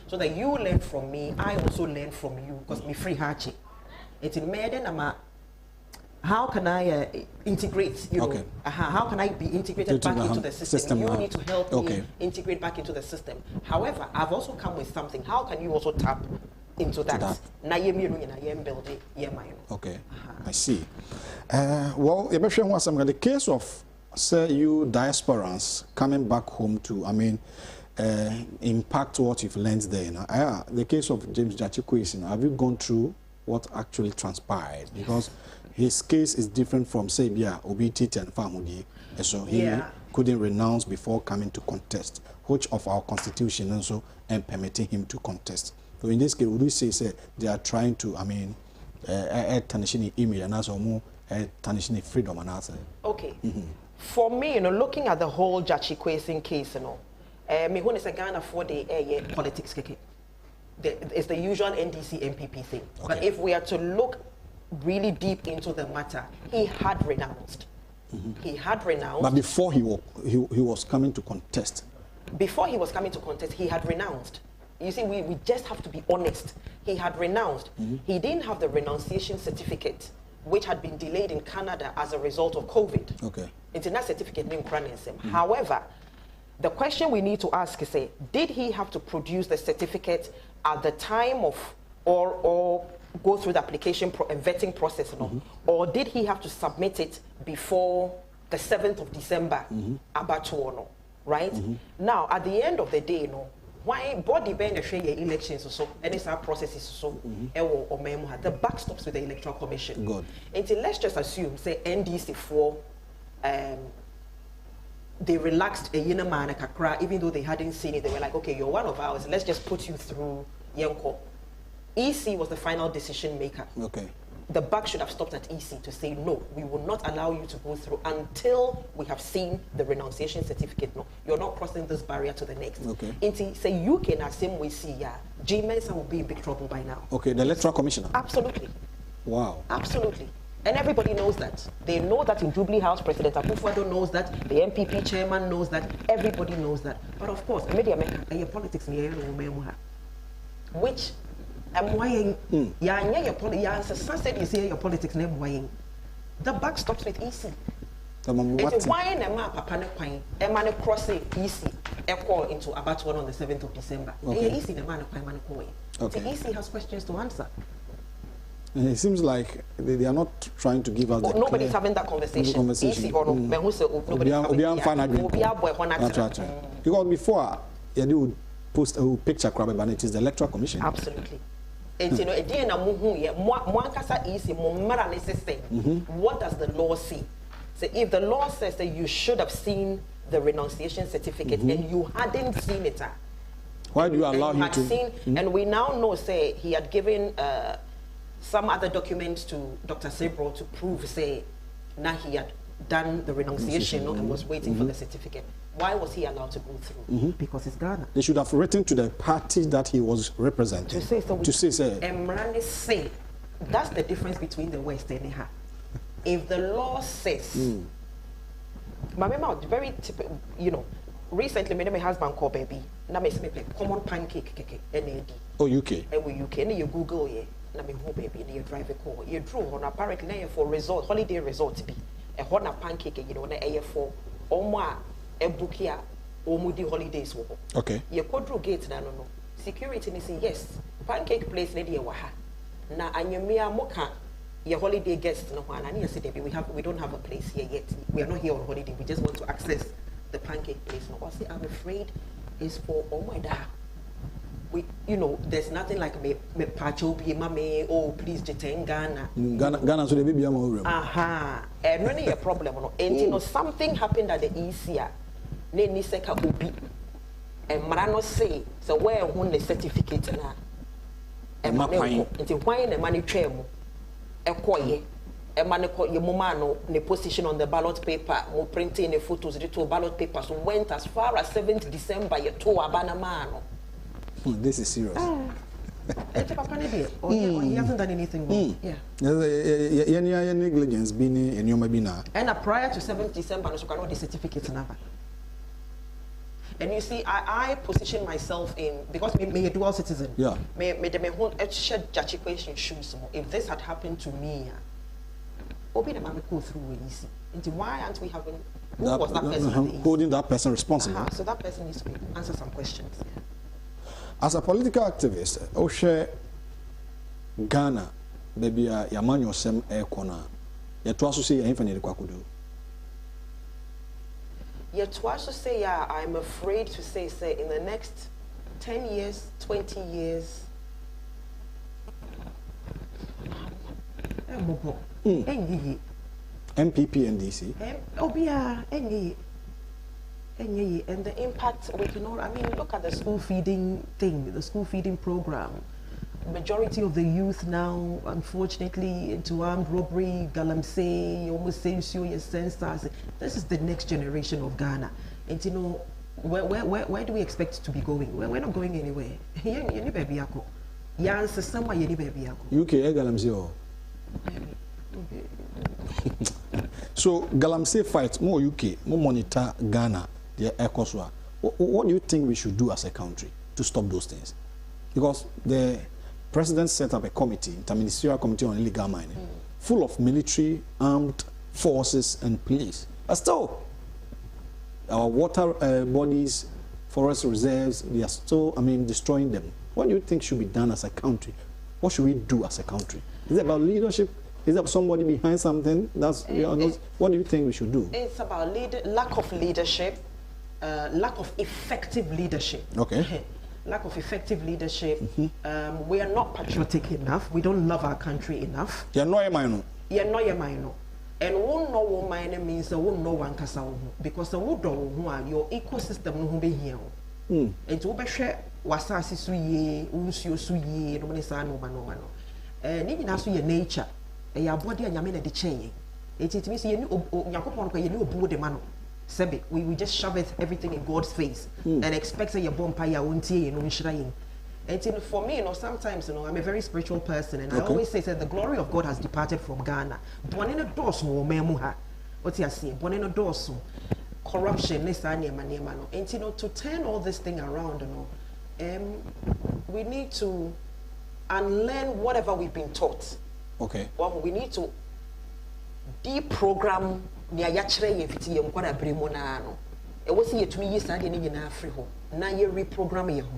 So that you learn from me, I also learn from you, because me free hachi. It's in Meden, how can I integrate, you know, how can I be integrated back into the system? You need to help me integrate back into the system. However, I've also come with something. How can you also tap into that? Okay, I see. Well, the case of, say, you diasporans coming back home to, I mean, impact what you've learned there. You know? The case of James Jachikwe, have you gone through what actually transpired? Because his case is different from, say, Obiti and Famudi. So he couldn't renounce before coming to contest, which of our constitution also and permitting him to contest. So in this case, would we say they are trying to, I mean, tarnishing image and also more tarnishing freedom and answer? Okay. For me, you know, looking at the whole Jachikwe case, you know, me when it's a Ghana for the politics, it's the usual NDC MPP thing. But if we are to look really deep into the matter, he had renounced. He had renounced. But before he was coming to contest. Before he was coming to contest, he had renounced. You see, we just have to be honest. He had renounced. He didn't have the renunciation certificate, which had been delayed in Canada as a result of COVID. Okay. It's in that certificate named Kranism. However, the question we need to ask is, did he have to produce the certificate at the time of, or go through the application and vetting process, or did he have to submit it before the 7th of December, right? Now, at the end of the day, why body bend the elections so and it's our processes so the back stops with the Electoral Commission. Good. Until let's just assume, say NDC for they relaxed a man kakra, even though they hadn't seen it, they were like, okay, you're one of ours, let's just put you through Yenko. EC was the final decision maker. Okay. The buck should have stopped at EC to say, no, we will not allow you to go through until we have seen the renunciation certificate. No, you're not crossing this barrier to the next. Okay. Until say you can assume we see, G-Mensa will be in big trouble by now. Okay, the Electoral Commissioner. Absolutely. Wow. Absolutely. And everybody knows that. They know that in Jubilee House, President akufo-addo knows that, the MPP chairman knows that, everybody knows that. But of course, media make politics which your politics name. The buck stops with EC. It's why a cross EC into Abattoir on the 7th of December. Okay. EC has questions to answer. It seems like they are not trying to give us the nobody's having that conversation. EC or nobody's because before you would post a picture but it is the Electoral Commission. Absolutely. And you know, what does the law say? So if the law says that you should have seen the renunciation certificate and you hadn't seen it, why do you allow him to? And we now know, say, he had given some other documents to Dr. Sebro to prove, say, now he had done the renunciation and was waiting for the certificate. Why was he allowed to go through? Because it's Ghana. They should have written to the party that he was representing. To say, Emrani say, that's the difference between the West and Neha. If the law says, my mama, very typical, you know, recently, my husband called baby, na me say common pancake, NAD. Oh, UK. UK, and you Google ye, na me home baby, and you drive a car. You drew on apparently for resort, holiday resort be a hot pancake, you know, na for Oma. A book here, Omudi holidays. Okay. You could through gate, no. Security is yes. Pancake place, lady waha. Na anyamia moka, your holiday guests no one. And yes, we don't have a place here yet. We are not here on holiday. We just want to access the pancake place. No, I say I'm afraid it's for my dad. We, you know, there's nothing like me pacho be mame. Oh, please, detain Ghana. Ghana, so the baby am over. And really a problem. And you know, something happened at the ECA. Ne ni seka obi. And Marano say, so where won the certificate na? And money. It's why the money tremo. A koye. A money call your momano, the position on the ballot paper, more printing the photos, the two ballot papers went as far as 7th December, your two abanamano. This is serious. He hasn't done anything wrong. Yeah. Negligence being in your mabina. And prior to 7th December, no cannot the certificate never. And you see, I position myself in, because me a dual citizen. Yeah. Me whole shed judge question shoes. If this had happened to me, open the man go through easy. Why aren't we having, who was that person? Holding that person responsible. So that person needs to answer some questions. Yeah. As a political activist, Oshe Ghana, baby, Yaman Yosem Ekona, Yatwasu say infinite Kwakudu. Yatwasu say, I'm afraid to say, in the next 10 years, 20 years, MPP and DC. And the impact we can all, I mean, look at the school feeding thing, the school feeding program. Majority of the youth now, unfortunately, into armed robbery, galamsey, almost same sense. This is the next generation of Ghana. And you know, where do we expect to be going? We're not going anywhere. UK, galamsey. So galamsey fight more UK, more monitor Ghana. What do you think we should do as a country to stop those things? Because the president set up a committee, interministerial committee on illegal mining, full of military, armed forces and police. But still, our water bodies, forest reserves, they are still, destroying them. What do you think should be done as a country? What should we do as a country? Is it about leadership? Is there somebody behind something? What do you think we should do? It's about lack of leadership. Lack of effective leadership. Okay. Lack of effective leadership. We are not patriotic enough. We don't love our country enough. You're not a minor. You're not a minor. And one no one minor means a one no one kasa because the wood your ecosystem no be here. And to be sure wasasi suye, unsio suye, no manisa no mano. And even as your nature, your body and yamina de chain. It means you know we just shove everything in God's face and expect your bonfire won't shrine. And for me, sometimes I'm a very spiritual person, and I always say that the glory of God has departed from Ghana. What's he saying? Corruption, and to turn all this thing around, we need to unlearn whatever we've been taught. Okay. Well, we need to deprogram nia yachre yefiti ye nkwa da bremo na no e wo se yetumi yi sa de ni nyina afri ho na ye reprogram ye ho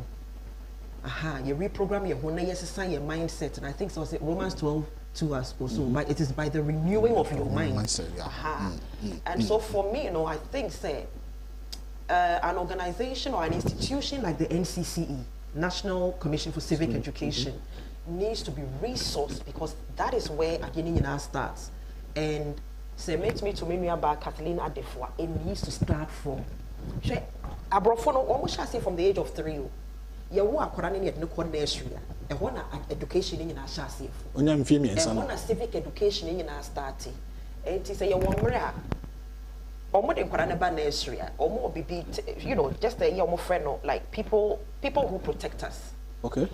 ye reprogram ye ho na yesesa ye mindset, and I think so was Romans 12:2 as also but it is by the renewing of your mind. Mindset, yeah. And so for me, I think say an organization or an institution like the NCCE, National Commission for Civic Education, needs to be resourced, because that is where Agyapong starts. And say makes me to me about Kathleen Adefwa, it needs to start from almost say from the age of 3. You want to nursery, education in our chassis, civic education in our starting. And to say you want more than nursery, or more be just a young friend, like people who protect us. Okay.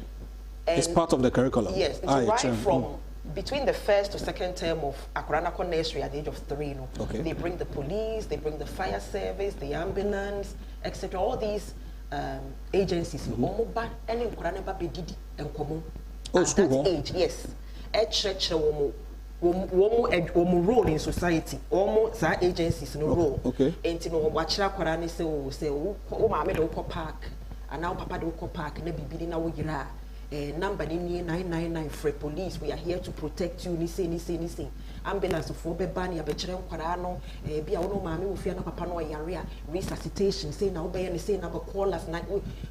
And it's part of the curriculum. Yes, it's right from between the first to second term of Akranako nursery at the age of 3. Okay. They bring the police, they bring the fire service, the ambulance, etc. All these agencies. At that age, yes. Role in society, almost that agencies no role. Okay. And watch say park, and now Papa do park, and be na wira. Number 999 for police. We are here to protect you. Ni ambulance for bebani abechere nkwara no bia wono maame wo fia na papa no yarea resuscitation say na obey ni say na be callers na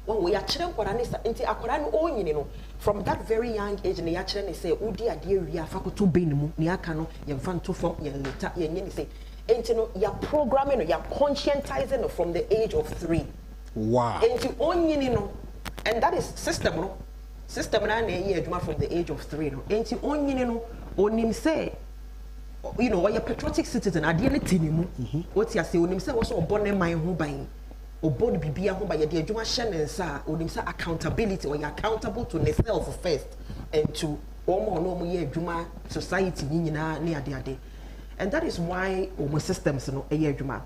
one we akere nkwara ni nti akwara no onyini no from that very young age na yakere ni say udi ade wi afakoto benimu ni aka no ye mfa nto fom ye leta ye nyi ni say nti no ya programming no ya conscientizing no from the age of 3. Wow. Nti onyini no, and that is system no. System na ye adwuma from the age of 3 no. Nti onyini no onim say or your patriotic citizen ade ne tinimu what you say onim say wo so obone man ho ban obone bibia ho ba ye de adwuma hye ne nsa onim say accountability, or you accountable to yourself first and to no ye adwuma society ni nyina ne ade. And that is why our systems no ye adwuma.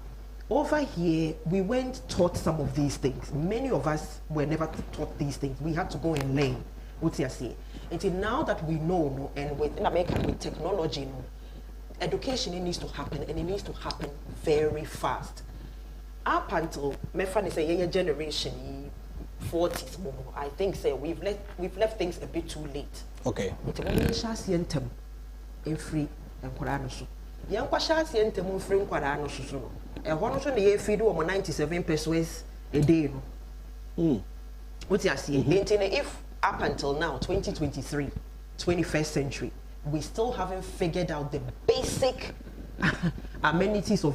over here, we weren't taught some of these things. Many of us were never taught these things. We had to go and learn. What's you say? Until now that we know, and in America with technology, education it needs to happen, and it needs to happen very fast. Up until my friend is a generation 40s, I think say we've left things a bit too late. Okay. It's a yentem in free and Koranosu. Young Quashas yentem in free Koranosu. And one of the feed 97 pesos a day. What's you see? If up until now, 2023, 21st century, we still haven't figured out the basic amenities of